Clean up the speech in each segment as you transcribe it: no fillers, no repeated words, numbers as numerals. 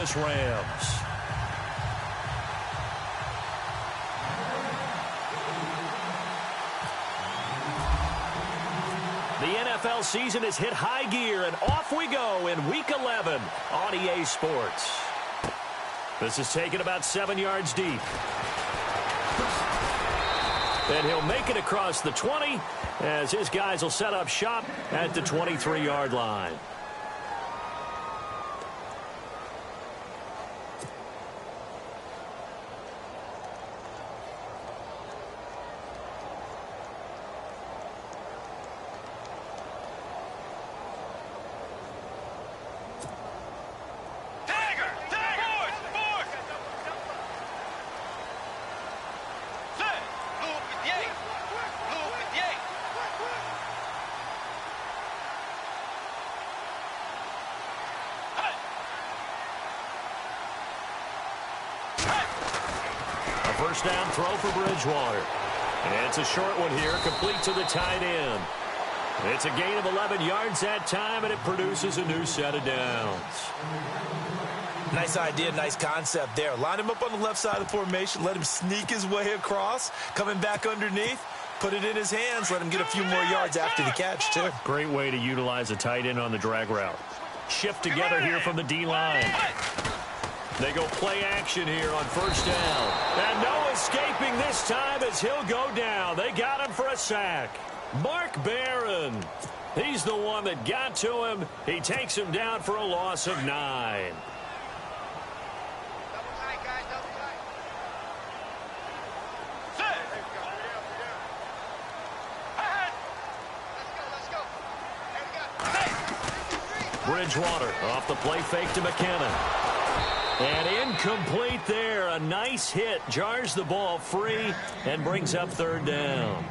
Angeles Rams. The NFL season has hit high gear, and off we go in Week 11 on EA Sports. This is taken about 7 yards deep. And he'll make it across the 20 as his guys will set up shop at the 23-yard line. First down throw for Bridgewater. And it's a short one here, complete to the tight end. It's a gain of 11 yards that time, and it produces a new set of downs. Nice idea, nice concept there. Line him up on the left side of the formation, let him sneak his way across, coming back underneath, put it in his hands, let him get a few more yards after the catch, too. Great way to utilize a tight end on the drag route. Shift together here from the D-line. They go play action here on first down. And no escaping this time as he'll go down. They got him for a sack. Mark Barron. He's the one that got to him. He takes him down for a loss of 9. Bridgewater off the play fake to McKinnon. And incomplete there. A nice hit. Jars the ball free and brings up third down.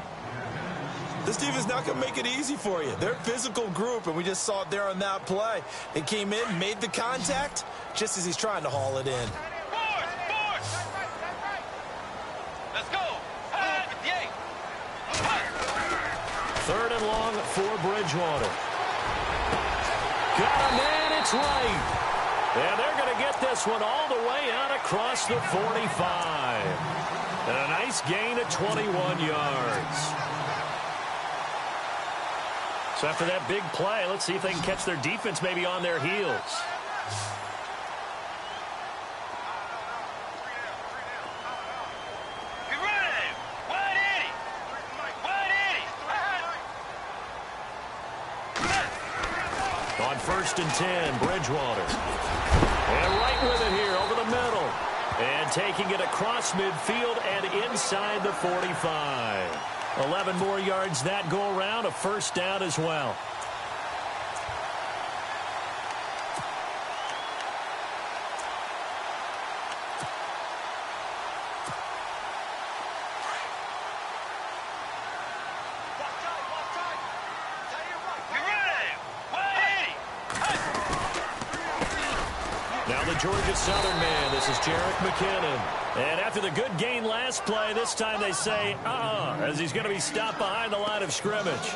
This team is not going to make it easy for you. They're a physical group, and we just saw it there on that play. They came in, made the contact, just as he's trying to haul it in. Let's go. Third and long for Bridgewater. Got him, and it's right. And they're going to get this one all the way out across the 45. And a nice gain of 21 yards. So after that big play, let's see if they can catch their defense maybe on their heels. On first and 10, Bridgewater. And right with it here over the middle. And taking it across midfield and inside the 45. 11 more yards that go around, a first down as well. Georgia Southern man, this is Jerick McKinnon. And after the good gain last play, this time they say, as he's going to be stopped behind the line of scrimmage.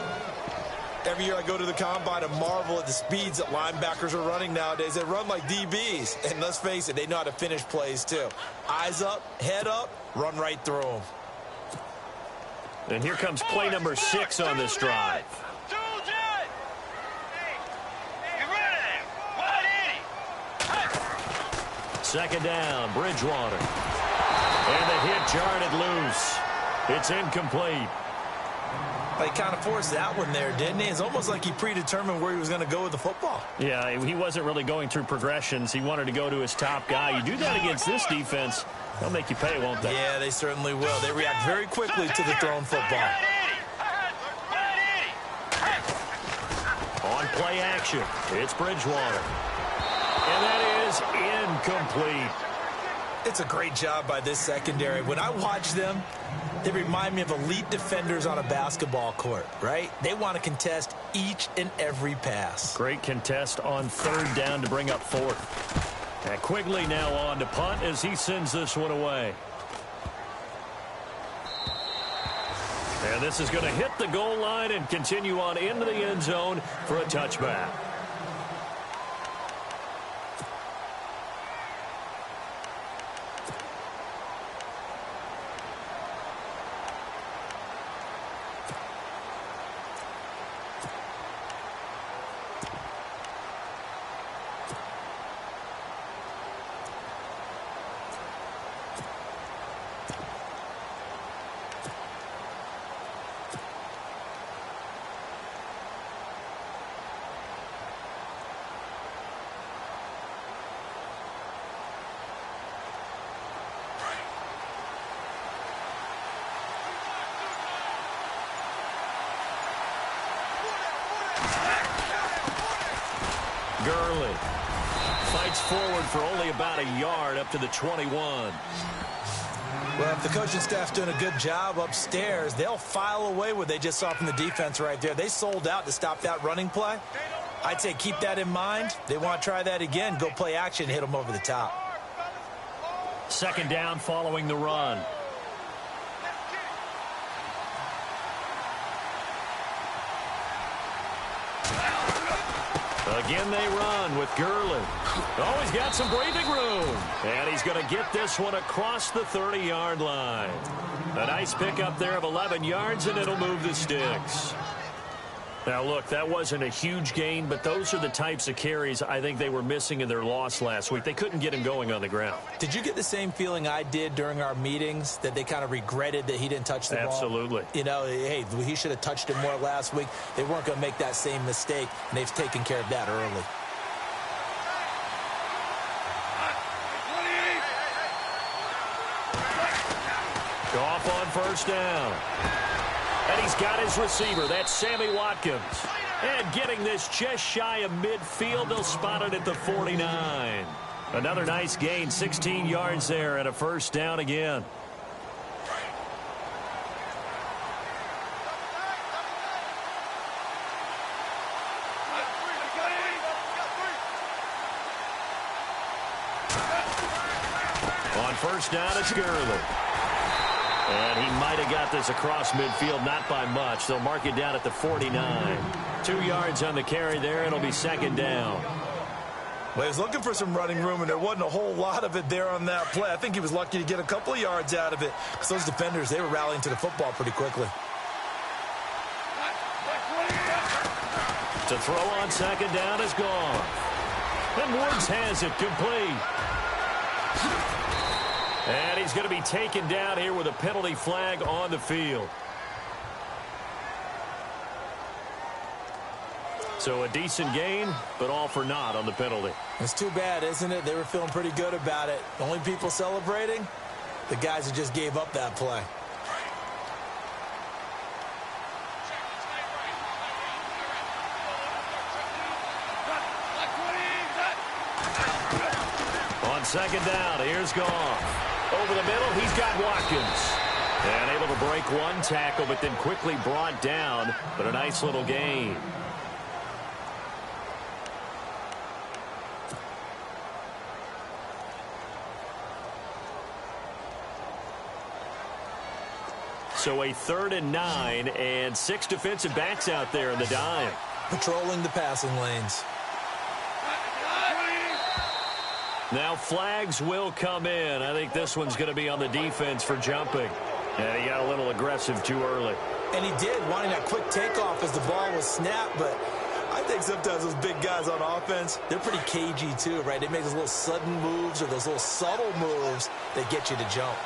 Every year I go to the combine and marvel at the speeds that linebackers are running nowadays. They run like DBs. And let's face it, they know how to finish plays too. Eyes up, head up, run right through them. And here comes play number 6 on this drive. Second down, Bridgewater. And the hit jarred it loose. It's incomplete. He kind of forced that one there, didn't he? It's almost like he predetermined where he was going to go with the football. Yeah, he wasn't really going through progressions. He wanted to go to his top guy. You do that against this defense, they'll make you pay, won't they? Yeah, they certainly will. They react very quickly to the thrown football. On play action, it's Bridgewater. And that is incomplete. It's a great job by this secondary. When I watch them, they remind me of elite defenders on a basketball court, right? They want to contest each and every pass. Great contest on third down to bring up fourth. And Quigley now on to punt as he sends this one away. And this is going to hit the goal line and continue on into the end zone for a touchback. forward for only about a yard up to the 21. Well, if the coaching staff's doing a good job upstairs, they'll file away what they just saw from the defense right there. They sold out to stop that running play. I'd say keep that in mind. They want to try that again. Go play action, hit them over the top. Second down following the run. Again they run with Gurley. Oh, he's got some breathing room. And he's going to get this one across the 30-yard line. A nice pickup there of 11 yards, and it'll move the sticks. Now, look, that wasn't a huge gain, but those are the types of carries I think they were missing in their loss last week. They couldn't get him going on the ground. Did you get the same feeling I did during our meetings, that they kind of regretted that he didn't touch the ball? Absolutely. You know, hey, he should have touched it more last week. They weren't going to make that same mistake, and they've taken care of that early. Off on first down. And he's got his receiver. That's Sammy Watkins. And getting this just shy of midfield, they'll spot it at the 49. Another nice gain, 16 yards there, and a first down again. On first down, it's Gurley. And he might have got this across midfield, not by much. They'll mark it down at the 49. 2 yards on the carry there. It'll be second down. Well, he was looking for some running room, and there wasn't a whole lot of it there on that play. I think he was lucky to get a couple of yards out of it, because those defenders, they were rallying to the football pretty quickly. To throw on second down is gone. And Woods has it complete. And he's going to be taken down here with a penalty flag on the field. So a decent gain, but all for naught on the penalty. It's too bad, isn't it? They were feeling pretty good about it. The only people celebrating, the guys who just gave up that play. On second down, here's Goff. Over the middle, he's got Watkins. And able to break one tackle, but then quickly brought down. But a nice little gain. So a 3rd and 9, and 6 defensive backs out there in the dime. Patrolling the passing lanes. Now flags will come in. I think this one's going to be on the defense for jumping. And he got a little aggressive too early. And he did, wanting that quick takeoff as the ball was snapped. But I think sometimes those big guys on offense, they're pretty cagey too, right? They make those little sudden moves or those little subtle moves that get you to jump.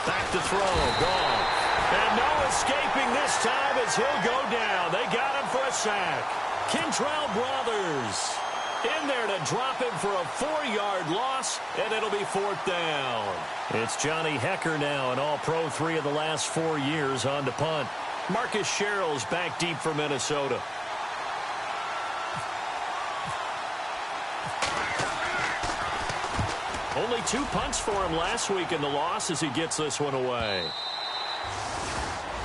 Back to throw. Gone. And no escaping this time as he'll go down. They got him for a sack. Kentrell Brothers in there to drop him for a 4-yard loss, and it'll be 4th down. It's Johnny Hecker now, an all-pro 3 of the last 4 years on to punt. Marcus Sherrill's back deep for Minnesota. Only 2 punts for him last week in the loss as he gets this one away.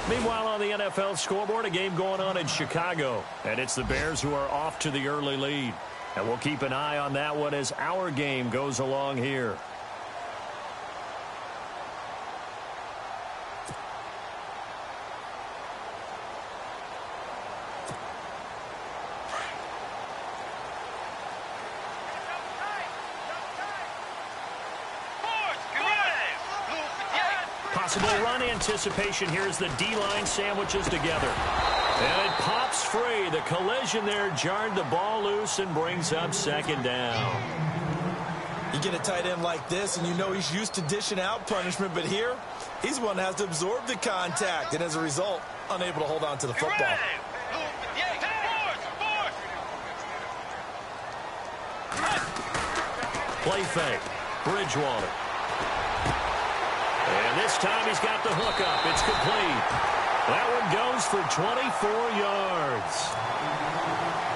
Meanwhile, on the NFL scoreboard, a game going on in Chicago. And it's the Bears who are off to the early lead. And we'll keep an eye on that one as our game goes along here. Possible run anticipation here as the D-line sandwiches together. And it pops free. The collision there jarred the ball loose and brings up second down. You get a tight end like this, and you know he's used to dishing out punishment, but here, he's the one that has to absorb the contact, and as a result, unable to hold on to the football. Play fake. Bridgewater. And this time he's got the hook up. It's complete. That one goes for 24 yards.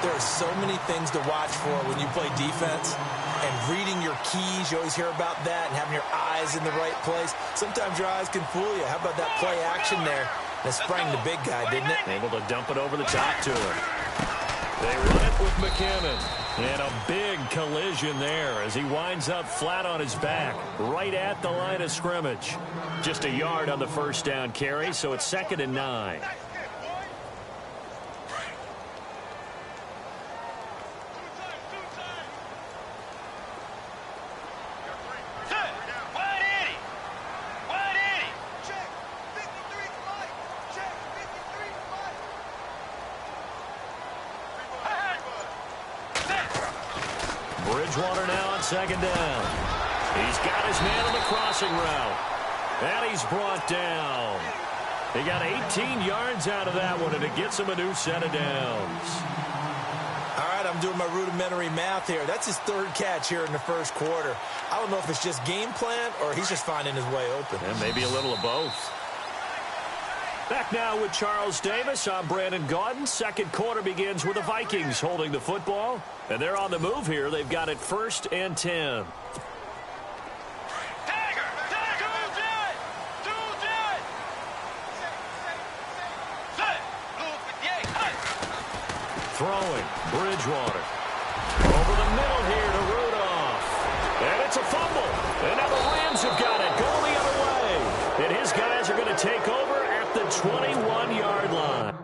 There are so many things to watch for when you play defense. And reading your keys, you always hear about that, and having your eyes in the right place. Sometimes your eyes can fool you. How about that play action there? That sprang the big guy, didn't it? Able to dump it over the top to him. They run it with McKinnon. And a big collision there as he winds up flat on his back, right at the line of scrimmage. Just a yard on the first down carry, so it's 2nd and 9. Bridgewater now on 2nd down. He's got his man on the crossing route. And he's brought down. He got 18 yards out of that one, and it gets him a new set of downs. All right, I'm doing my rudimentary math here. That's his 3rd catch here in the first quarter. I don't know if it's just game plan or he's just finding his way open. And maybe a little of both. Back now with Charles Davis. I'm Brandon Gaudin. Second quarter begins with the Vikings holding the football. And they're on the move here. They've got it 1st and 10. Throwing, Bridgewater. Over the middle here to Rudolph. And it's a fumble. And now the Rams have got it. Going the other way. And his guys are going to take over at the 21-yard line.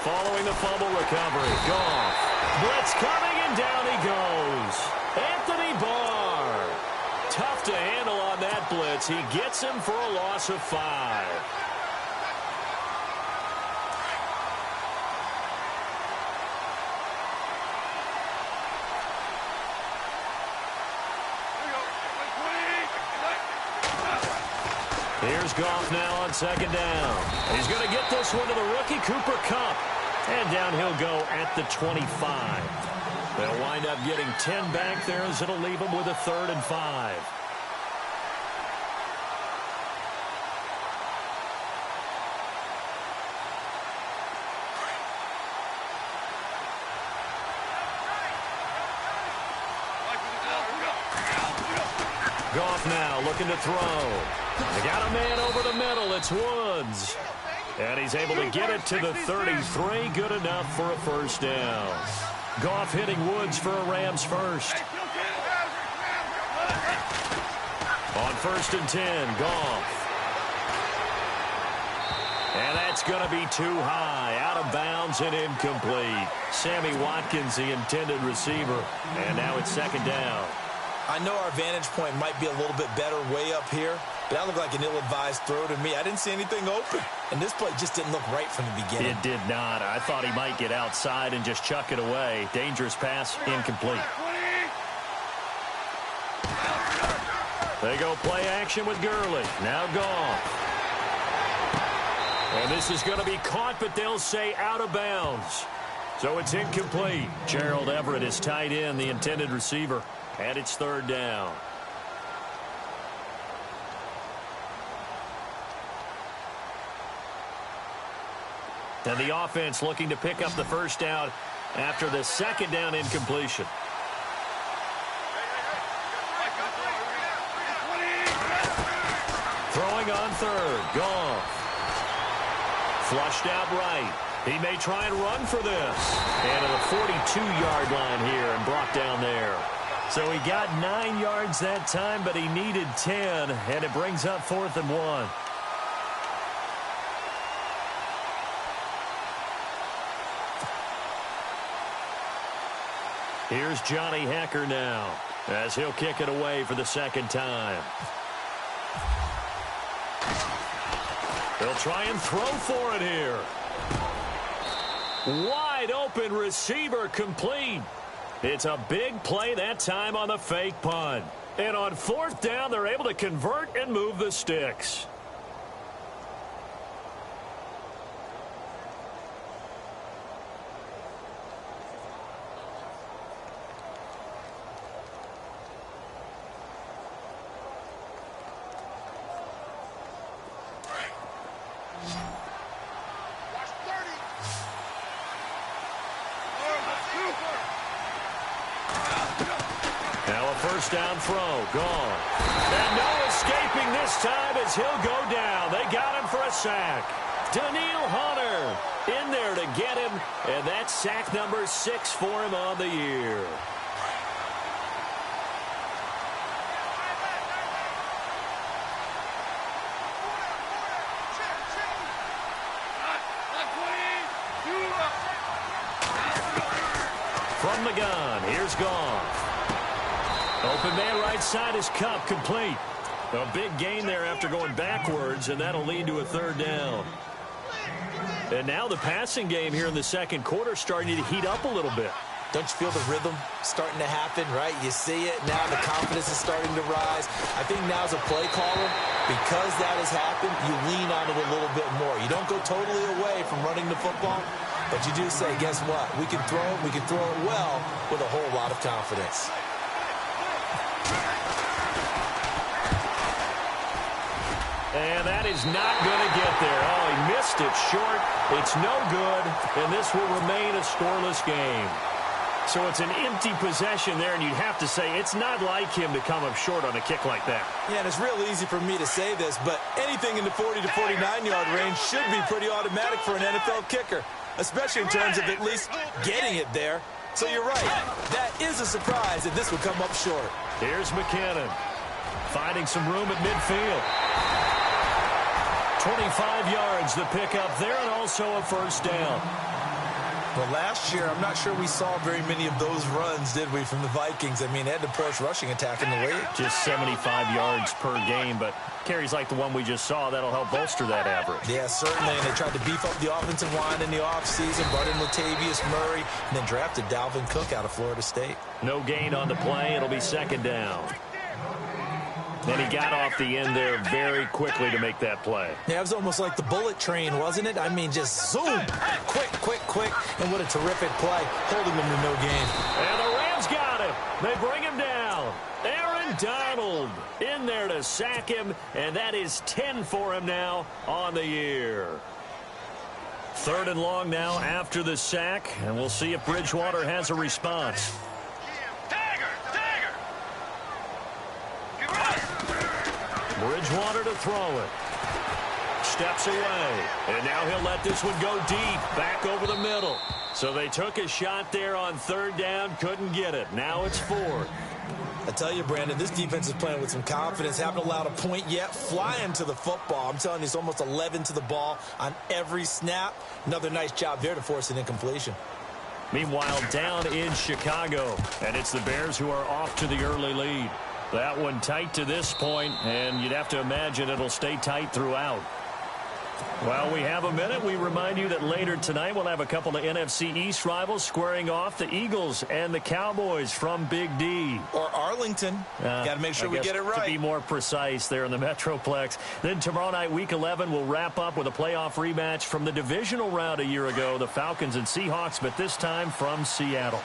Following the fumble recovery, Goff. Blitz coming, and down he goes. Anthony Barr. Tough to handle on that blitz. He gets him for a loss of 5. Here's Goff now on 2nd down. He's going to get this one to the rookie, Cooper Kupp. And down he'll go at the 25. They'll wind up getting 10 back there as it'll leave them with a 3rd and 5. Goff now looking to throw. They got a man over the middle. It's Woods. And he's able to get it to the 33. Good enough for a 1st down. Goff hitting Woods for a Rams first. On 1st and 10, Goff. And that's going to be too high. Out of bounds and incomplete. Sammy Watkins, the intended receiver. And now it's 2nd down. I know our vantage point might be a little bit better way up here, but that looked like an ill-advised throw to me. I didn't see anything open, and this play just didn't look right from the beginning. It did not. I thought he might get outside and just chuck it away. Dangerous pass, incomplete. They go play action with Gurley. Now Goff. And this is going to be caught, but they'll say out of bounds. So it's incomplete. Gerald Everett is tied in, the intended receiver. And it's 3rd down. And the offense looking to pick up the 1st down after the 2nd down incompletion. Throwing on 3rd. Goff. Flushed out right. He may try and run for this. And to the 42-yard line here and brought down there. So he got 9 yards that time, but he needed 10, and it brings up 4th and 1. Here's Johnny Hecker now, as he'll kick it away for the 2nd time. They'll try and throw for it here. Wide open receiver complete. It's a big play that time on the fake punt. And on 4th down, they're able to convert and move the sticks. Now a first down throw, gone. And no escaping this time as he'll go down. They got him for a sack. Daniil Hunter in there to get him, and that's sack number 6 for him on the year. From the gun, here's Goff. Open man right side is Cup, complete. A big gain there after going backwards, and that'll lead to a third down. And now the passing game here in the second quarter starting to heat up a little bit. Don't you feel the rhythm starting to happen, right? You see it. Now the confidence is starting to rise. I think now as a play caller, because that has happened, you lean on it a little bit more. You don't go totally away from running the football, but you do say, guess what? We can throw it well with a whole lot of confidence. And that is not going to get there. Oh, he missed it short. It's no good, and this will remain a scoreless game. So it's an empty possession there, and you'd have to say it's not like him to come up short on a kick like that. Yeah, and it's real easy for me to say this, but anything in the 40 to 49-yard range should be pretty automatic for an NFL kicker, especially in terms of at least getting it there. So you're right. That is a surprise that this would come up short. Here's McKinnon finding some room at midfield. 25 yards the pickup there, and also a first down. Well, last year, I'm not sure we saw very many of those runs, did we, from the Vikings? I mean, they had the first rushing attack in the league. Just 75 yards per game, but carries like the one we just saw, that'll help bolster that average. Yeah, certainly, and they tried to beef up the offensive line in the offseason, brought in Latavius Murray, and then drafted Dalvin Cook out of Florida State. No gain on the play. It'll be second down. And he got off the end there very quickly to make that play. Yeah, it was almost like the bullet train, wasn't it? I mean, just zoom, quick, and what a terrific play, holding them to no gain. And the Rams got him. They bring him down. Aaron Donald in there to sack him, and that is 10 for him now on the year. Third and long now after the sack, and we'll see if Bridgewater has a response. Bridgewater to throw it. Steps away. And now he'll let this one go deep. Back over the middle. So they took a shot there on third down. Couldn't get it. Now it's fourth. I tell you, Brandon, this defense is playing with some confidence. Haven't allowed a point yet. Flying to the football. I'm telling you, it's almost 11 to the ball on every snap. Another nice job there to force an incompletion. Meanwhile, down in Chicago. And it's the Bears who are off to the early lead. That one tight to this point, and you'd have to imagine it'll stay tight throughout. While we have a minute, we remind you that later tonight we'll have a couple of NFC East rivals squaring off, the Eagles and the Cowboys from Big D. Or Arlington. Got to make sure we get it right. To be more precise there in the Metroplex. Then tomorrow night, Week 11, we'll wrap up with a playoff rematch from the divisional round a year ago, the Falcons and Seahawks, but this time from Seattle.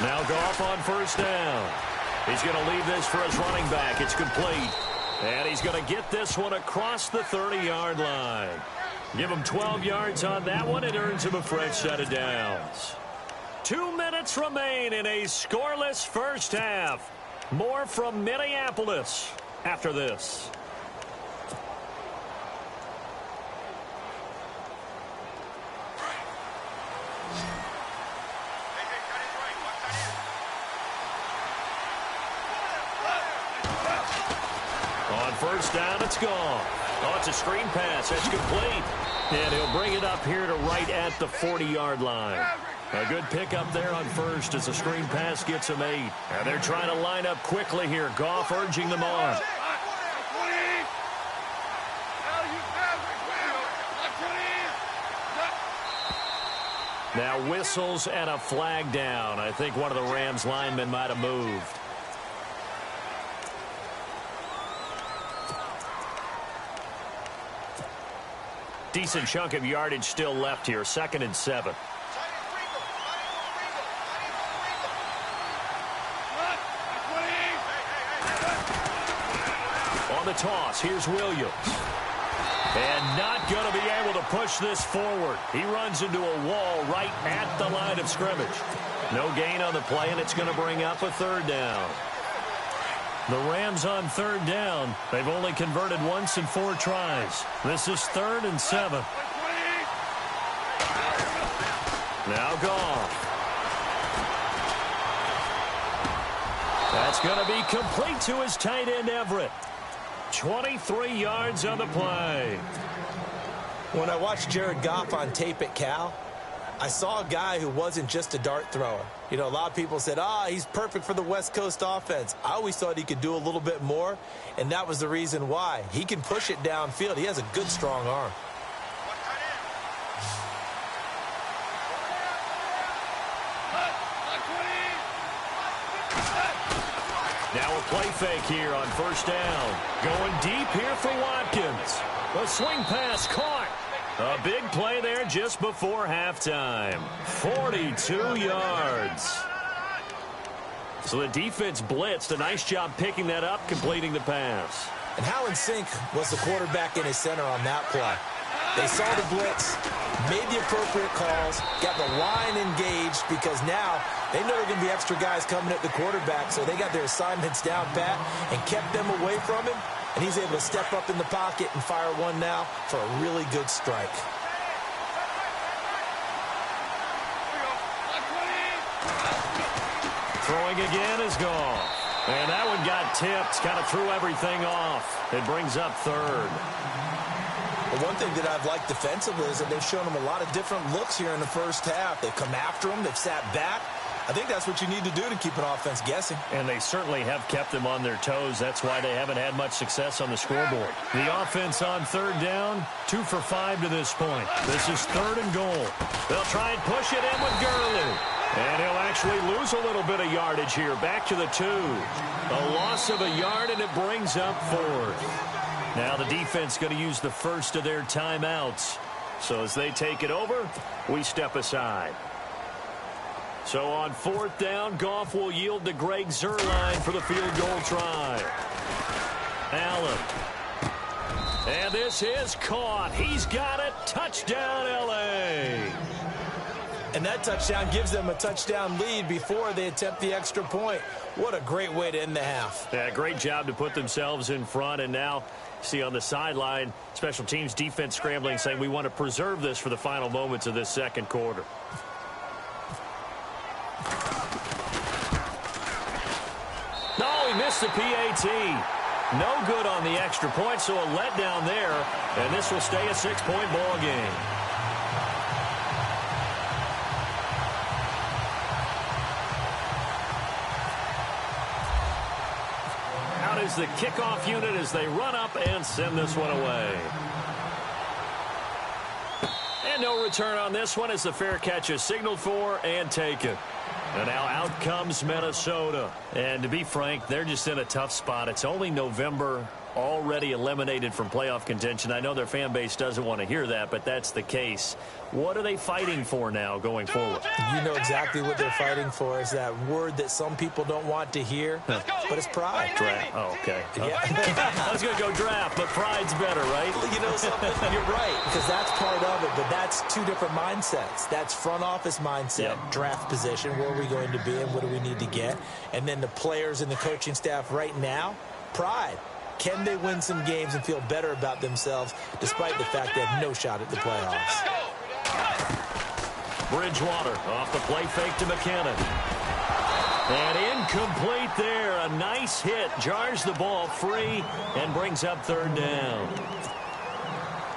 Now Goff on first down. He's going to leave this for his running back. It's complete. And he's going to get this one across the 30-yard line. Give him 12 yards on that one. It earns him a fresh set of downs. 2 minutes remain in a scoreless first half. More from Minneapolis after this. On first down, it's gone. Oh, it's a screen pass. That's complete. And he'll bring it up here to right at the 40-yard line. A good pickup there on first as the screen pass gets him 8. And they're trying to line up quickly here. Goff urging them on. Now whistles and a flag down. I think one of the Rams linemen might have moved. Decent chunk of yardage still left here. 2nd and 7. On the toss, here's Williams. And not going to be able to push this forward. He runs into a wall right at the line of scrimmage. No gain on the play, and it's going to bring up a third down. The Rams on third down. They've only converted once in 4 tries. This is 3rd and 7. Now Goff. That's going to be complete to his tight end, Everett. 23 yards on the play. When I watched Jared Goff on tape at Cal, I saw a guy who wasn't just a dart thrower. You know, a lot of people said, he's perfect for the West Coast offense. I always thought he could do a little bit more, and that was the reason why. He can push it downfield. He has a good, strong arm. Now a play fake here on first down. Going deep here for Watkins. A swing pass caught. A big play there just before halftime. 42 yards. So the defense blitzed. A nice job picking that up, completing the pass. And how in sync was the quarterback and his center on that play? They saw the blitz, made the appropriate calls, got the line engaged because now they know there are going to be extra guys coming at the quarterback, so they got their assignments down pat and kept them away from him, and he's able to step up in the pocket and fire one now for a really good strike. Throwing again is gone. And that one got tipped, kind of threw everything off. It brings up 3rd. Well, one thing that I've liked defensively is that they've shown him a lot of different looks here in the first half. They've come after him. They've sat back. I think that's what you need to do to keep an offense guessing. And they certainly have kept them on their toes. That's why they haven't had much success on the scoreboard. The offense on third down, 2 for 5 to this point. This is 3rd and goal. They'll try and push it in with Gurley. And he'll actually lose a little bit of yardage here. Back to the 2. A loss of a yard, and it brings up 4th. Now the defense going to use the first of their timeouts. So as they take it over, we step aside. So on 4th down, Goff will yield to Greg Zuerlein for the field goal try. Allen. And this is caught. He's got it. Touchdown, L.A. And that touchdown gives them a touchdown lead before they attempt the extra point. What a great way to end the half. Yeah, great job to put themselves in front. And now, see on the sideline, special teams defense scrambling, saying we want to preserve this for the final moments of this second quarter. No, he missed the PAT. No good on the extra point, so a letdown there. And this will stay a 6-point ball game. Out is the kickoff unit as they run up and send this one away. And no return on this one as the fair catch is signaled for and taken. And now out comes Minnesota. And to be frank, they're just in a tough spot. It's only November, already eliminated from playoff contention. I know their fan base doesn't want to hear that, but that's the case. What are they fighting for now going forward? You know exactly what they're fighting for. Is that word that some people don't want to hear, but it's pride. Draft. Oh, okay. Yeah. I was going to go draft, but pride's better, right? You know something? You're right, because that's part of it, but that's 2 different mindsets. That's front office mindset, draft position, where are we going to be and what do we need to get? And then the players and the coaching staff right now, pride. Can they win some games and feel better about themselves despite the fact they have no shot at the playoffs? Bridgewater off the play fake to McKinnon. And incomplete there. A nice hit. Jars the ball free and brings up 3rd down.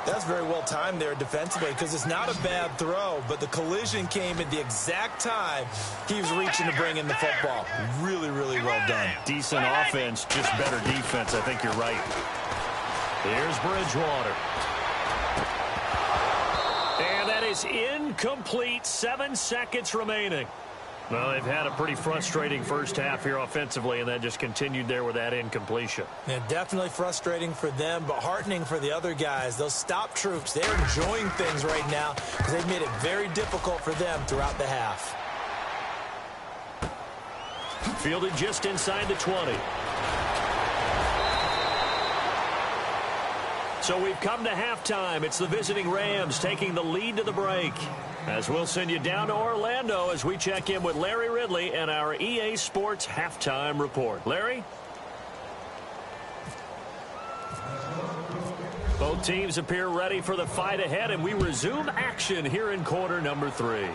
That's very well timed there defensively because it's not a bad throw, but the collision came at the exact time he was reaching to bring in the football. Really, really well done. Decent offense, just better defense. I think you're right. Here's Bridgewater. And that is incomplete. 7 seconds remaining. Well, they've had a pretty frustrating first half here offensively, and that just continued there with that incompletion. Yeah, definitely frustrating for them, but heartening for the other guys. Those stop troops, they're enjoying things right now because they've made it very difficult for them throughout the half. Fielded just inside the 20. So we've come to halftime. It's the visiting Rams taking the lead to the break. As we'll send you down to Orlando as we check in with Larry Ridley and our EA Sports Halftime Report. Larry? Both teams appear ready for the fight ahead, and we resume action here in quarter number 3.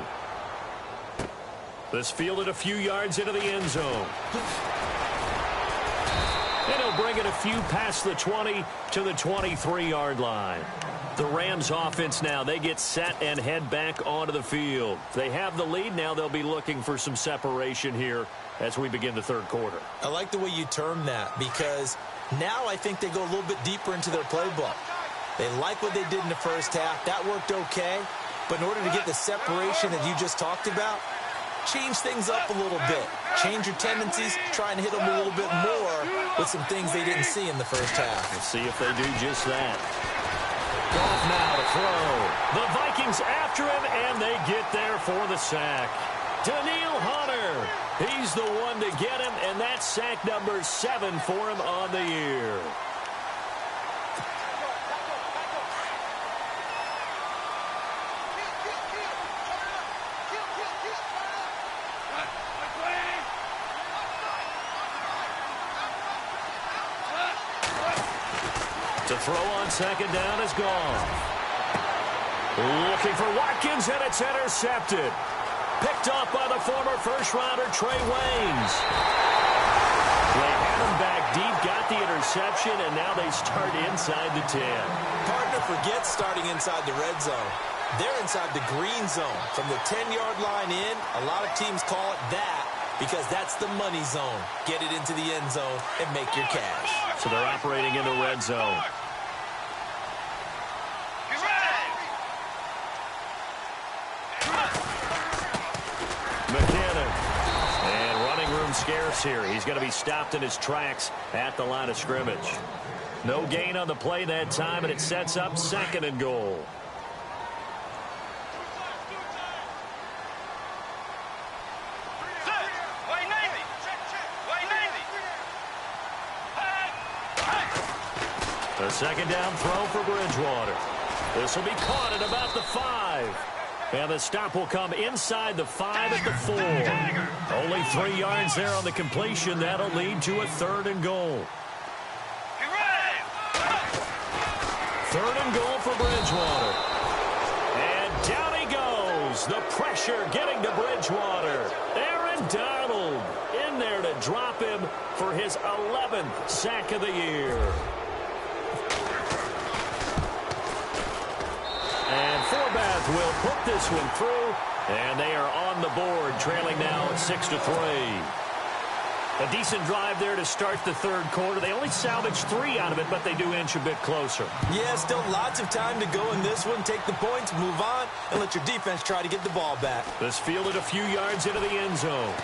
This fielded a few yards into the end zone. And he'll bring it a few past the 20 to the 23-yard line. The Rams offense now, they get set and head back onto the field. They have the lead. Now they'll be looking for some separation here as we begin the third quarter. I like the way you term that, because now I think they go a little bit deeper into their playbook. They like what they did in the first half. That worked okay. But in order to get the separation that you just talked about, change things up a little bit. Change your tendencies, try and hit them a little bit more with some things they didn't see in the first half. We'll see if they do just that. Goff now to throw. The Vikings after him, and they get there for the sack. Daniil Hunter, he's the one to get him, and that's sack number 7 for him on the year. To throw on second down is Goff. Looking for Watkins, and it's intercepted. Picked off by the former first-rounder Trey Waynes. They had him back deep, got the interception, and now they start inside the 10. Hard to forget starting inside the red zone. They're inside the green zone. From the 10-yard line in, a lot of teams call it that because that's the money zone. Get it into the end zone and make your cash. So they're operating in the red zone. Scarce here. He's going to be stopped in his tracks at the line of scrimmage. No gain on the play that time, and it sets up 2nd and goal. A second down throw for Bridgewater. This will be caught at about the 5. And the stop will come inside the 5 at the 4. Only 3 yards there on the completion. That'll lead to a 3rd and goal. 3rd and goal for Bridgewater. And down he goes. The pressure getting to Bridgewater. Aaron Donald in there to drop him for his 11th sack of the year. And Forbath will put this one through, and they are on the board, trailing now at 6-3. A decent drive there to start the third quarter. They only salvaged 3 out of it, but they do inch a bit closer. Yeah, still lots of time to go in this one. Take the points, move on, and let your defense try to get the ball back. This fielded a few yards into the end zone.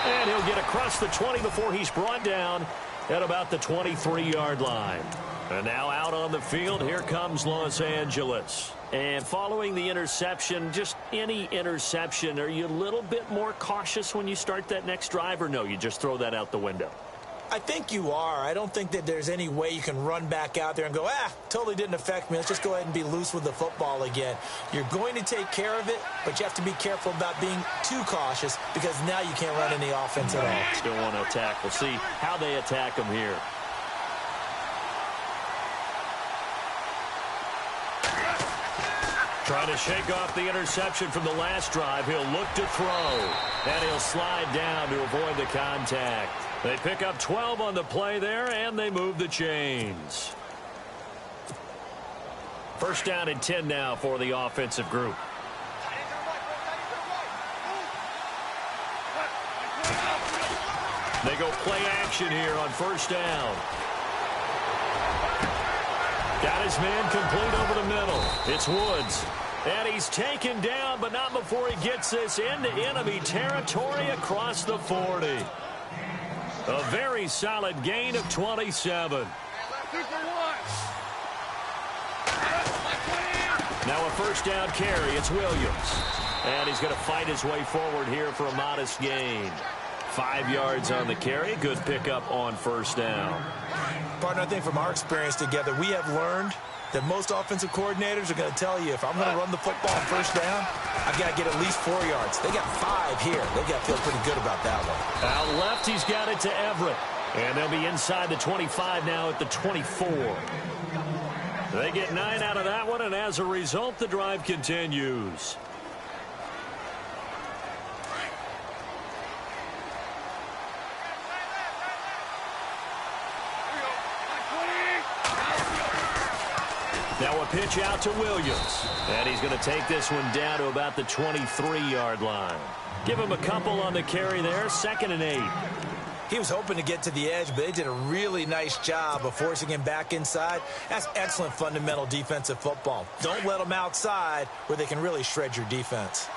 And he'll get across the 20 before he's brought down at about the 23-yard line. And now out on the field, here comes Los Angeles. And following the interception, just any interception, are you a little bit more cautious when you start that next drive, or no, you just throw that out the window? I think you are. I don't think that there's any way you can run back out there and go, totally didn't affect me. Let's just go ahead and be loose with the football again. You're going to take care of it, but you have to be careful about being too cautious because now you can't run any offense at all. Still want to attack. We'll see how they attack them here. Trying to shake off the interception from the last drive. He'll look to throw, and he'll slide down to avoid the contact. They pick up 12 on the play there, and they move the chains. First down and 10 now for the offensive group. They go play action here on first down. Got his man complete over the middle. It's Woods. And he's taken down, but not before he gets this into enemy territory across the 40. A very solid gain of 27. Now a first down carry. It's Williams. And he's going to fight his way forward here for a modest gain. 5 yards on the carry. Good pickup on first down. Partner, I think from our experience together, we have learned that most offensive coordinators are going to tell you, if I'm going to run the football on first down, I've got to get at least 4 yards. They got 5 here. They got to feel pretty good about that one. Out left, he's got it to Everett. And they'll be inside the 25 now at the 24. They get 9 out of that one, and as a result, the drive continues. Now a pitch out to Williams. And he's going to take this one down to about the 23-yard line. Give him a couple on the carry there, 2nd and 8. He was hoping to get to the edge, but they did a really nice job of forcing him back inside. That's excellent fundamental defensive football. Don't let them outside where they can really shred your defense.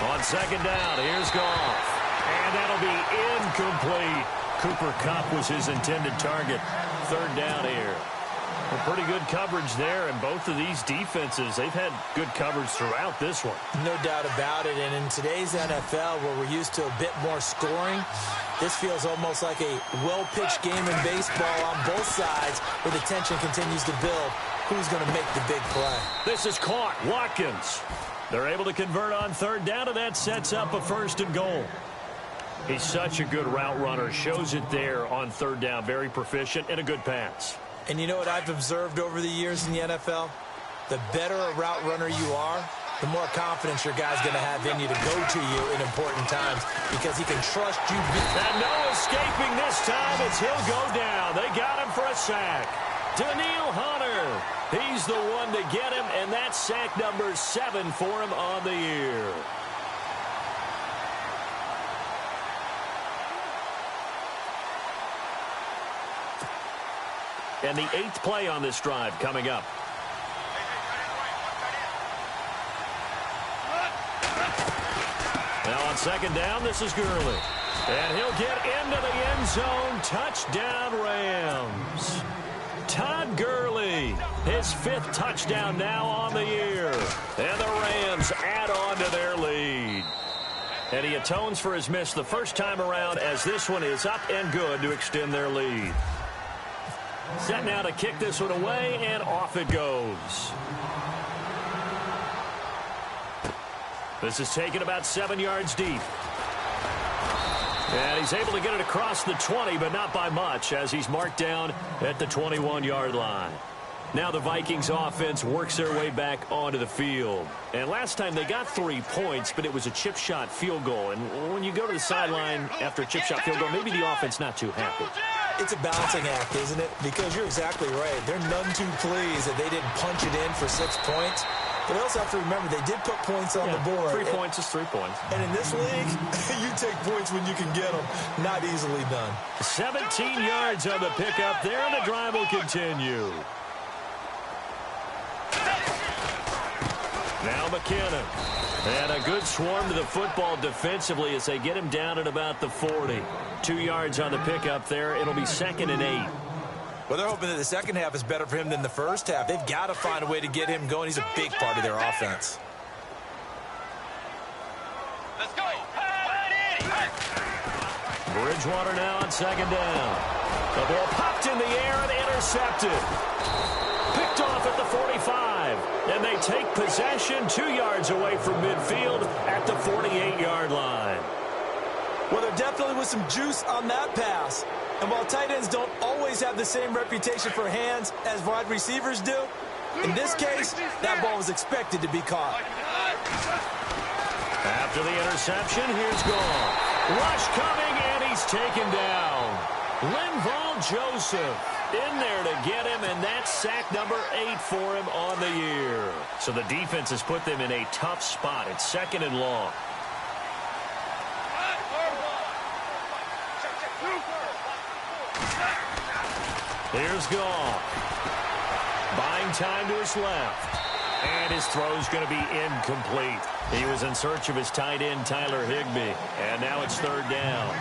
On 2nd down, here's Goff. And that'll be incomplete. Cooper Kupp was his intended target. 3rd down here. Well, pretty good coverage there, and both of these defenses, they've had good coverage throughout this one. No doubt about it, and in today's NFL, where we're used to a bit more scoring, this feels almost like a well-pitched game in baseball on both sides, where the tension continues to build. Who's going to make the big play? This is caught. Watkins. They're able to convert on 3rd down, and that sets up a 1st and goal. He's such a good route runner. Shows it there on 3rd down. Very proficient and a good pass. And you know what I've observed over the years in the NFL? The better a route runner you are, the more confidence your guy's going to have in you to go to you in important times because he can trust you. And no escaping this time as he'll go down. They got him for a sack. Daniil Hunter. He's the one to get him, and that's sack number 7 for him on the year. And the 8th play on this drive coming up. Now on 2nd down, this is Gurley. And he'll get into the end zone. Touchdown, Rams. Todd Gurley, his 5th touchdown now on the year. And the Rams add on to their lead. And he atones for his miss the first time around as this one is up and good to extend their lead. Set now to kick this one away, and off it goes. This is taken about 7 yards deep. And he's able to get it across the 20, but not by much, as he's marked down at the 21-yard line. Now the Vikings offense works their way back onto the field. And last time they got 3 points, but it was a chip shot field goal. And when you go to the sideline after a chip shot field goal, maybe the offense not too happy. It's a balancing act, isn't it? Because you're exactly right. They're none too pleased that they didn't punch it in for 6 points. But they also have to remember they did put points on the board. 3 points is 3 points. And in this league, you take points when you can get them. Not easily done. 17 yards on the pickup there, and the drive will continue. Now McKinnon. And a good swarm to the football defensively as they get him down at about the 40. 2 yards on the pickup there. It'll be 2nd and 8. Well, they're hoping that the second half is better for him than the first half. They've got to find a way to get him going. He's a big part of their offense. Let's go. Bridgewater now on 2nd down. The ball popped in the air and intercepted. Picked off at the 45. And they take possession 2 yards away from midfield at the 48-yard line. Well, there definitely was some juice on that pass. And while tight ends don't always have the same reputation for hands as wide receivers do, in this case, that ball was expected to be caught. After the interception, here's Goff. Rush coming, and he's taken down. Linval Joseph in there to get him, and that's sack number 8 for him on the year. So the defense has put them in a tough spot. It's 2nd and long. Here's Goff. Buying time to his left. And his throw's going to be incomplete. He was in search of his tight end, Tyler Higbee. And now it's 3rd down.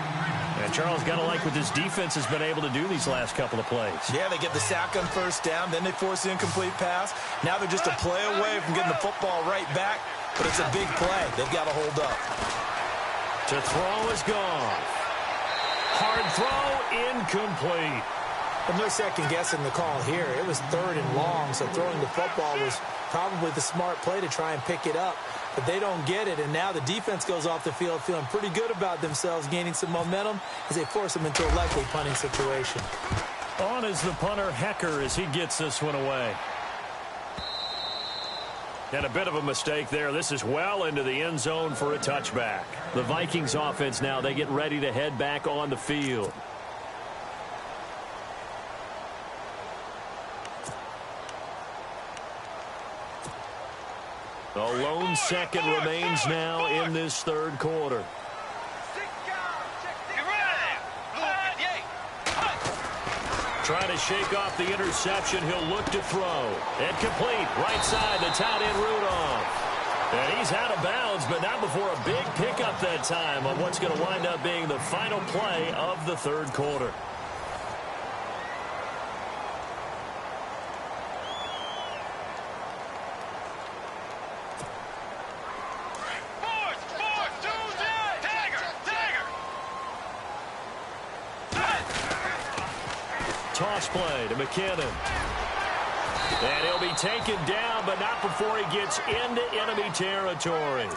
And Charles, got to like what this defense has been able to do these last couple of plays. Yeah, they get the sack on first down, then they force the incomplete pass. Now they're just a play away from getting the football right back, but it's a big play. They've got to hold up. To throw is gone. Hard throw, incomplete. But no second guessing the call here. It was 3rd and long, so throwing the football was probably the smart play to try and pick it up. But they don't get it, and now the defense goes off the field feeling pretty good about themselves, gaining some momentum as they force them into a likely punting situation. On is the punter, Hecker, as he gets this one away. And a bit of a mistake there. This is well into the end zone for a touchback. The Vikings offense now, they get ready to head back on the field. The lone second remains now in this 3rd quarter. Trying to shake off the interception. He'll look to throw. And complete. Right side, the tight end Rudolph. And he's out of bounds, but not before a big pickup that time on what's going to wind up being the final play of the 3rd quarter. Toss play to McKinnon. And he'll be taken down, but not before he gets into enemy territory.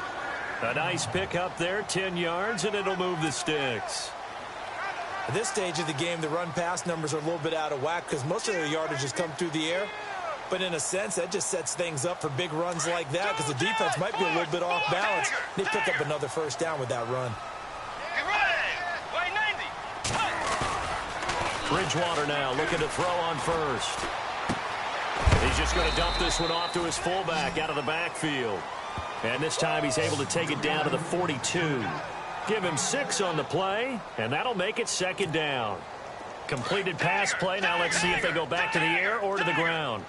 A nice pickup there, 10 yards, and it'll move the sticks. At this stage of the game, the run-pass numbers are a little bit out of whack because most of their yardage has come through the air. But in a sense, that just sets things up for big runs like that because the defense might be a little bit off balance. They pick up another first down with that run. Bridgewater now looking to throw on first. He's just going to dump this one off to his fullback out of the backfield. And this time he's able to take it down to the 42. Give him 6 on the play, and that'll make it 2nd down. Completed pass play. Now let's see if they go back to the air or to the ground.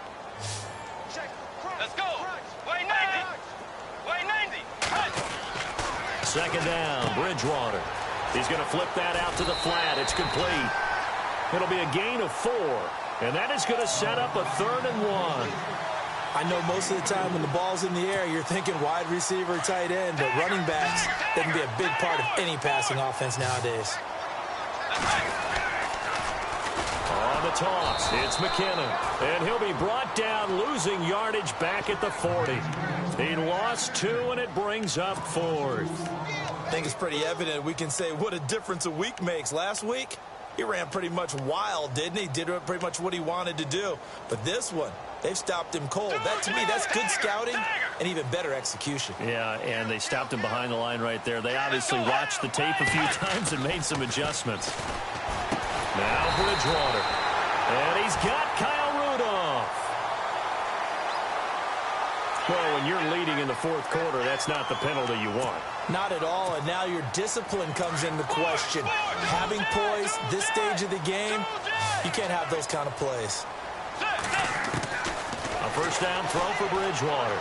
Let's go. Way 90. Way 90. 2nd down, Bridgewater. He's going to flip that out to the flat. It's complete. It'll be a gain of 4, and that is going to set up a 3rd and 1. I know most of the time when the ball's in the air, you're thinking wide receiver, tight end, but running backs, they can be a big part of any passing offense nowadays. On the toss, it's McKinnon, and he'll be brought down, losing yardage back at the 40. He lost 2, and it brings up 4th. I think it's pretty evident we can say what a difference a week makes. Last week, he ran pretty much wild, didn't he? Did pretty much what he wanted to do. But this one, they've stopped him cold. That, to me, that's good scouting and even better execution. Yeah, and they stopped him behind the line right there. They obviously watched the tape a few times and made some adjustments. Now Bridgewater. And he's got Kyle Rudolph. Well, when you're leading in the 4th quarter, that's not the penalty you want. Not at all, and now your discipline comes into question. Having poise this stage of the game, you can't have those kind of plays. A first down throw for Bridgewater.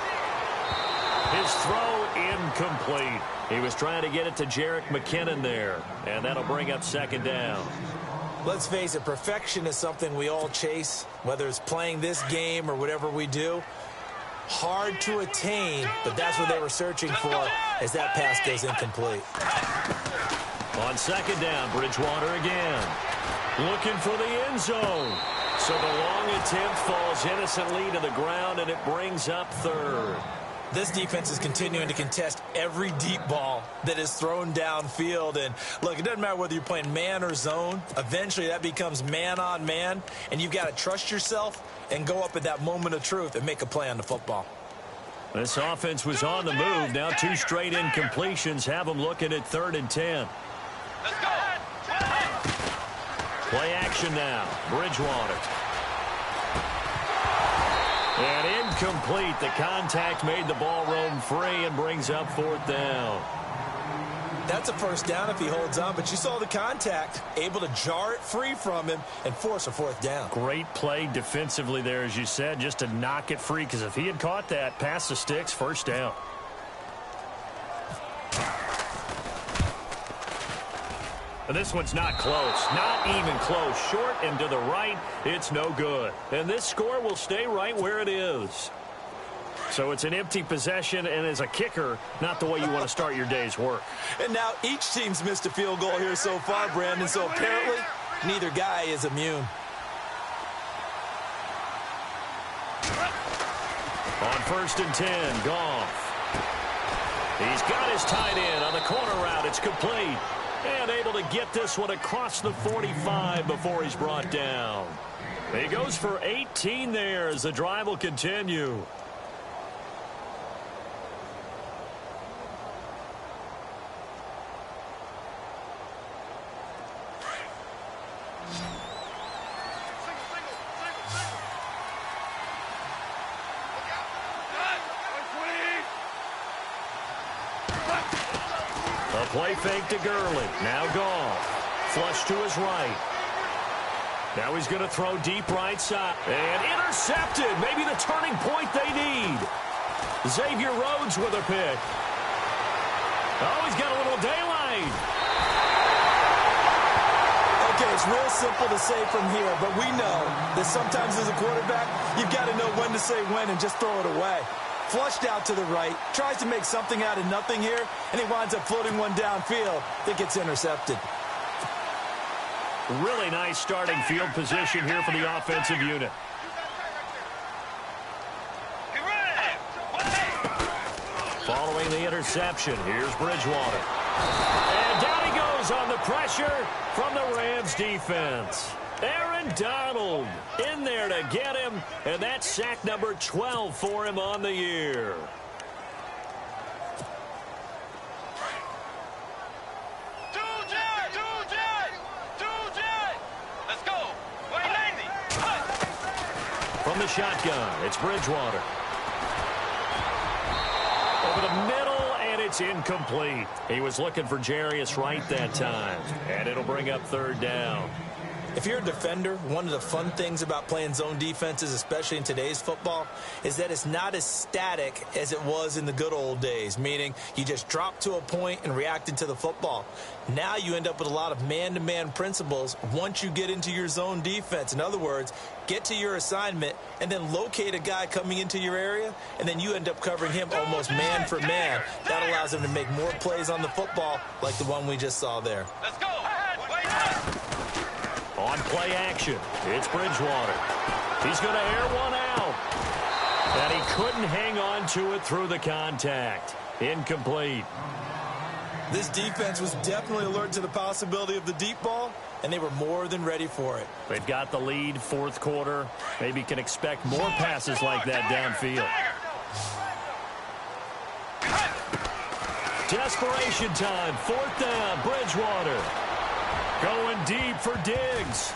His throw incomplete. He was trying to get it to Jerick McKinnon there, and that'll bring up 2nd down. Let's face it, perfection is something we all chase, whether it's playing this game or whatever we do. Hard to attain, but that's what they were searching for as that pass goes incomplete. On 2nd down, Bridgewater again. Looking for the end zone. So the long attempt falls innocently to the ground, and it brings up 3rd. This defense is continuing to contest every deep ball that is thrown downfield. And, look, it doesn't matter whether you're playing man or zone. Eventually, that becomes man-on-man, and you've got to trust yourself and go up at that moment of truth and make a play on the football. This offense was on the move. Now 2 straight incompletions have them looking at 3rd and 10. Let's go. Play action now. Bridgewater. And incomplete. The contact made the ball roam free and brings up 4th down. That's a first down if he holds on, but you saw the contact, able to jar it free from him and force a 4th down. Great play defensively there, as you said, just to knock it free, because if he had caught that, past the sticks, first down. This one's not close. Not even close. Short and to the right. It's no good. And this score will stay right where it is. So it's an empty possession, and as a kicker, not the way you want to start your day's work. And now each team's missed a field goal here so far, Brandon, so apparently neither guy is immune. On 1st and 10, Goff. He's got his tight end on the corner route. It's complete. And able to get this one across the 45 before he's brought down. He goes for 18 there as the drive will continue. Play fake to Gurley. Now Goff. Flush to his right. Now he's going to throw deep right side. And intercepted. Maybe the turning point they need. Xavier Rhodes with a pick. Oh, he's got a little daylight. Okay, it's real simple to say from here, but we know that sometimes as a quarterback, you've got to know when to say when and just throw it away. Flushed out to the right, tries to make something out of nothing here, and he winds up floating one downfield that gets intercepted. Really nice starting field position here for the offensive unit. Following the interception, here's Bridgewater. And down he goes on the pressure from the Rams defense. Aaron Donald in there to get him, and that's sack number 12 for him on the year. Let's go. 190. From the shotgun, it's Bridgewater. Over the middle, and it's incomplete. He was looking for Jarius Wright that time, and it'll bring up 3rd down. If you're a defender, one of the fun things about playing zone defenses, especially in today's football, is that it's not as static as it was in the good old days, meaning you just drop to a point and reacted to the football. Now you end up with a lot of man-to-man principles once you get into your zone defense. In other words, get to your assignment and then locate a guy coming into your area, and then you end up covering him almost man for man. That allows him to make more plays on the football like the one we just saw there. Let's go. On play action, it's Bridgewater. He's going to air one out. And he couldn't hang on to it through the contact. Incomplete. This defense was definitely alert to the possibility of the deep ball, and they were more than ready for it. They've got the lead, 4th quarter. Maybe can expect more passes like that downfield. Desperation time, 4th down, Bridgewater. Going deep for Diggs.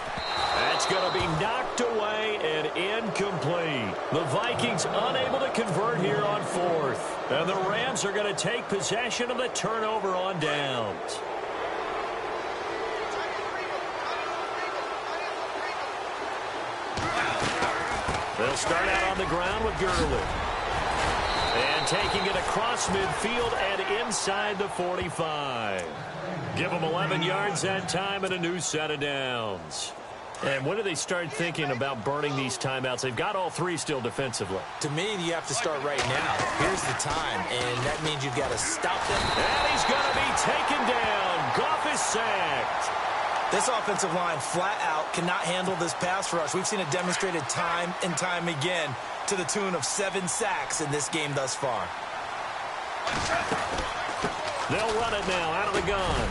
That's going to be knocked away and incomplete. The Vikings unable to convert here on 4th. And the Rams are going to take possession of the turnover on downs. They'll start out on the ground with Gurley. And taking it across midfield and inside the 45. Give them 11 yards that time and a new set of downs. And when do they start thinking about burning these timeouts? They've got all 3 still defensively. To me, you have to start right now. Here's the time, and that means you've got to stop them. And he's going to be taken down. Goff is sacked. This offensive line flat out cannot handle this pass rush. We've seen it demonstrated time and time again to the tune of 7 sacks in this game thus far. They'll run it now out of the gun.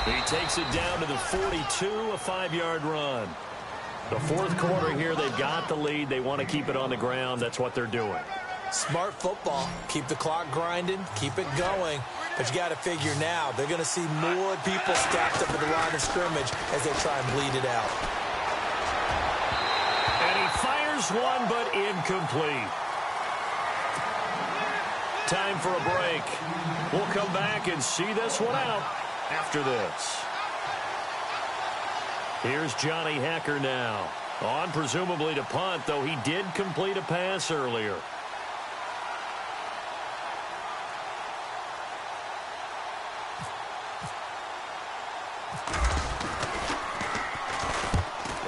He takes it down to the 42, a 5-yard run. The 4th quarter here, they've got the lead. They want to keep it on the ground. That's what they're doing. Smart football. Keep the clock grinding. Keep it going. But you got to figure now, they're going to see more people stacked up at the line of scrimmage as they try and bleed it out. And he fires one, but incomplete. Time for a break. We'll come back and see this one out after this. Here's Johnny Hekker now. On presumably to punt, though he did complete a pass earlier.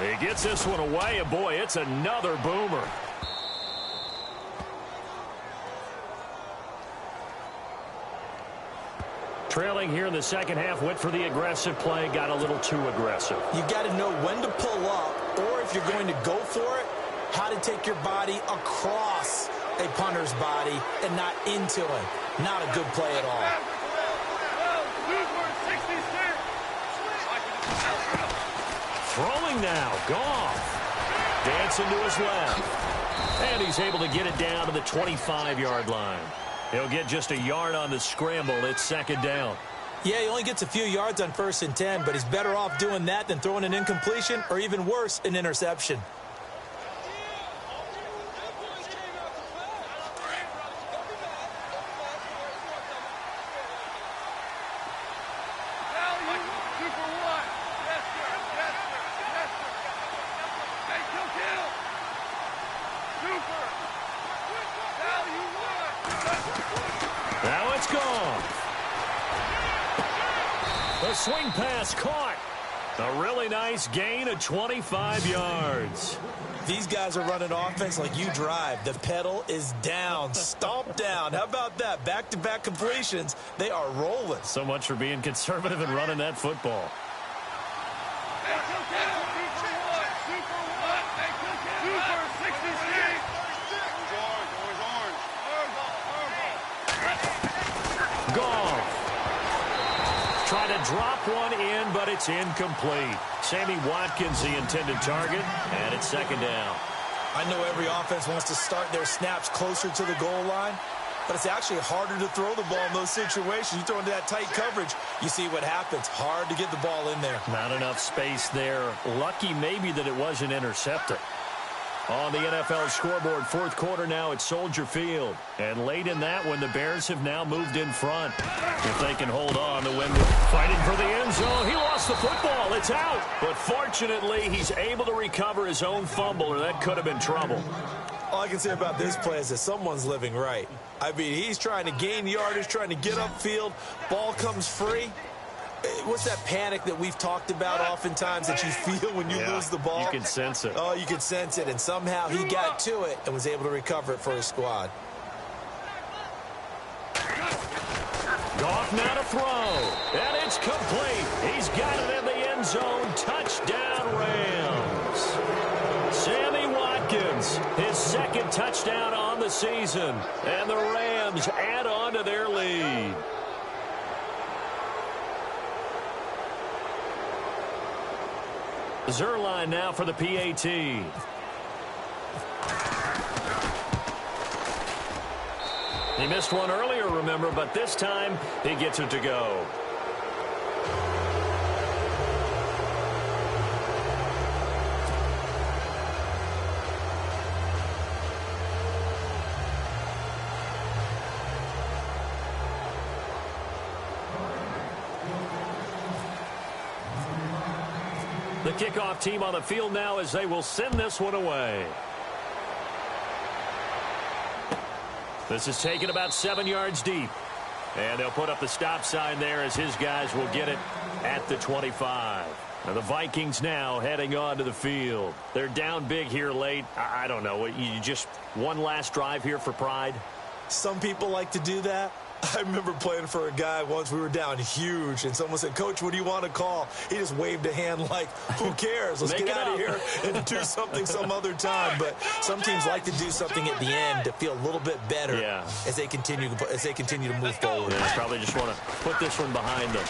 He gets this one away, and boy, it's another boomer. Trailing here in the second half, went for the aggressive play, got a little too aggressive. You've got to know when to pull up, or if you're going to go for it, how to take your body across a punter's body and not into him. Not a good play at all. Throwing now, Goff. Dancing to his left. And he's able to get it down to the 25-yard line. He'll get just a yard on the scramble. It's second down. Yeah, he only gets a few yards on 1st and 10, but he's better off doing that than throwing an incompletion or even worse, an interception. Now it's gone. The swing pass caught. A really nice gain of 25 yards. These guys are running offense like you drive. The pedal is down, stomp down. How about that? Back-to-back completions. They are rolling. So much for being conservative and running that football. Try to drop one in, but it's incomplete. Sammy Watkins, the intended target, and it's second down. I know every offense wants to start their snaps closer to the goal line, but it's actually harder to throw the ball in those situations. You throw into that tight coverage, you see what happens. Hard to get the ball in there. Not enough space there. Lucky maybe that it wasn't intercepted. On the NFL scoreboard, fourth quarter now at Soldier Field. And late in that one, the Bears have now moved in front. If they can hold on, the win. Fighting for the end zone. He lost the football. It's out. But fortunately, he's able to recover his own fumble, or that could have been trouble. All I can say about this play is that someone's living right. I mean, he's trying to gain yardage, trying to get upfield. Ball comes free. What's that panic that we've talked about oftentimes that you feel when you lose the ball? You can sense it. Oh, you can sense it, and somehow he got to it and was able to recover it for his squad. Goff now to throw, and it's complete. He's got it in the end zone. Touchdown, Rams. Sammy Watkins, his second touchdown on the season, and the Rams add on to their lead. Zerline now for the PAT. He missed one earlier, remember, but this time he gets it to go. The kickoff team on the field now as they will send this one away. This is taken about 7 yards deep. And they'll put up the stop sign there as his guys will get it at the 25. Now the Vikings now heading on to the field. They're down big here late. I don't know. You just one last drive here for pride? Some people like to do that. I remember playing for a guy once. We were down huge, and someone said, "Coach, what do you want to call?" He just waved a hand like, who cares? Let's get out of here and do something some other time. But some teams like to do something at the end to feel a little bit better as they continue to move forward. Yeah, probably just want to put this one behind them.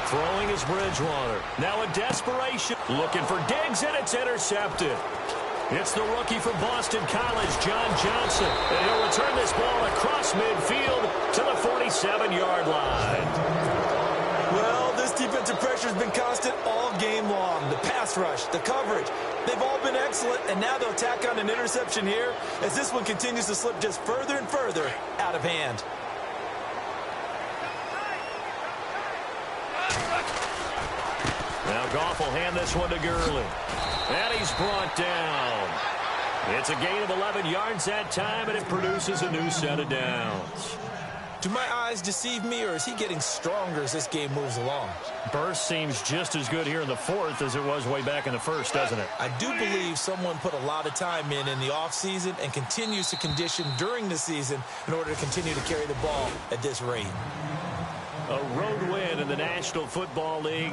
Throwing is Bridgewater. Now a desperation. Looking for Diggs, and it's intercepted. It's the rookie from Boston College, John Johnson. And he'll return this ball across midfield to the 47-yard line. Well, this defensive pressure has been constant all game long. The pass rush, the coverage, they've all been excellent. And now they'll tack on an interception here as this one continues to slip just further and further out of hand. Now Goff will hand this one to Gurley. And he's brought down. It's a gain of 11 yards that time, and it produces a new set of downs. Do my eyes deceive me, or is he getting stronger as this game moves along? Burst seems just as good here in the fourth as it was way back in the first, doesn't it? I do believe someone put a lot of time in the offseason and continues to condition during the season in order to continue to carry the ball at this rate. A road win in the National Football League.